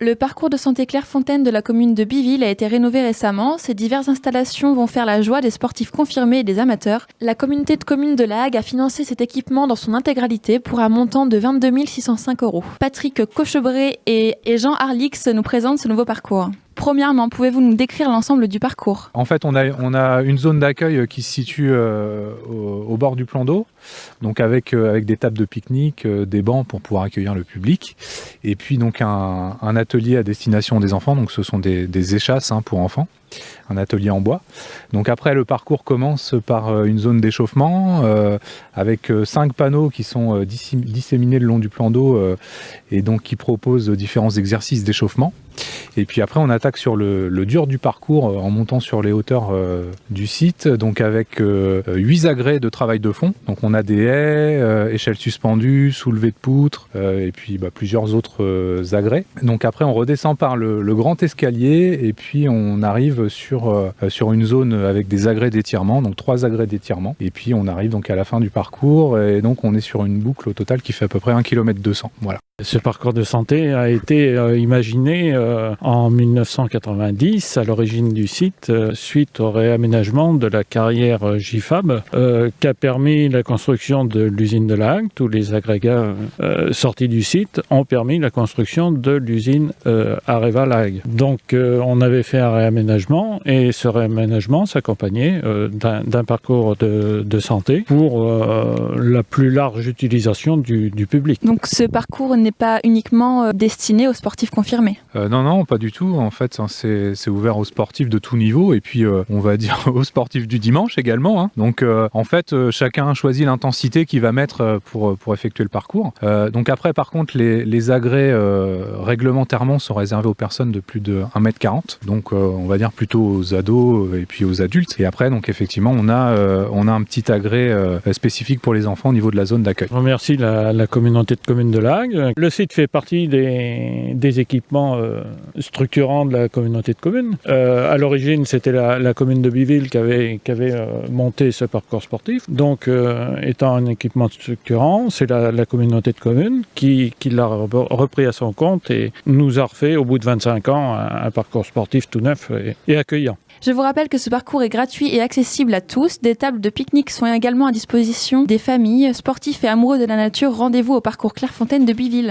Le parcours de santé Clairefontaine de la commune de Biville a été rénové récemment. Ces diverses installations vont faire la joie des sportifs confirmés et des amateurs. La communauté de communes de La Hague a financé cet équipement dans son intégralité pour un montant de 22 605 €. Patrick Cochebré et Jean Harlix nous présentent ce nouveau parcours. Premièrement, pouvez-vous nous décrire l'ensemble du parcours ? En fait, on a une zone d'accueil qui se situe au bord du plan d'eau, donc avec des tables de pique-nique, des bancs pour pouvoir accueillir le public, et puis donc un atelier à destination des enfants, donc ce sont des échasses pour enfants, un atelier en bois. Donc après, le parcours commence par une zone d'échauffement avec 5 panneaux qui sont disséminés le long du plan d'eau et donc qui proposent différents exercices d'échauffement. Et puis après, on attaque sur le dur du parcours en montant sur les hauteurs du site, donc avec 8 agrès de travail de fond. Donc on a des haies, échelles suspendues, soulevées de poutres, et puis plusieurs autres agrès. Donc après, on redescend par le grand escalier, et puis on arrive sur une zone avec des agrès d'étirement, donc 3 agrès d'étirement. Et puis on arrive donc à la fin du parcours, et donc on est sur une boucle au total qui fait à peu près 1,2 km. Voilà. Ce parcours de santé a été imaginé en 1990 à l'origine du site suite au réaménagement de la carrière GIFAB qui a permis la construction de l'usine de La Hague. Tous les agrégats sortis du site ont permis la construction de l'usine Areva La Hague. Donc on avait fait un réaménagement et ce réaménagement s'accompagnait d'un parcours de santé pour la plus large utilisation du public. Donc ce parcours n'est pas uniquement destiné aux sportifs confirmés. Non, pas du tout. En fait, c'est ouvert aux sportifs de tout niveau et puis on va dire aux sportifs du dimanche également. Donc en fait, chacun choisit l'intensité qu'il va mettre pour effectuer le parcours. Donc après, par contre, les agrès réglementairement sont réservés aux personnes de plus de 1,40 m. Donc on va dire plutôt aux ados et puis aux adultes. Et après, donc effectivement, on a un petit agrès spécifique pour les enfants au niveau de la zone d'accueil. Je remercie la communauté de communes de La Hague. Le site fait partie des équipements structurants de la communauté de communes. À l'origine, c'était la commune de Biville qui avait monté ce parcours sportif. Donc, étant un équipement structurant, c'est la communauté de communes qui l'a repris à son compte et nous a refait, au bout de 25 ans, un parcours sportif tout neuf et accueillant. Je vous rappelle que ce parcours est gratuit et accessible à tous. Des tables de pique-nique sont également à disposition des familles, sportifs et amoureux de la nature. Rendez-vous au parcours Clairefontaine de Biville.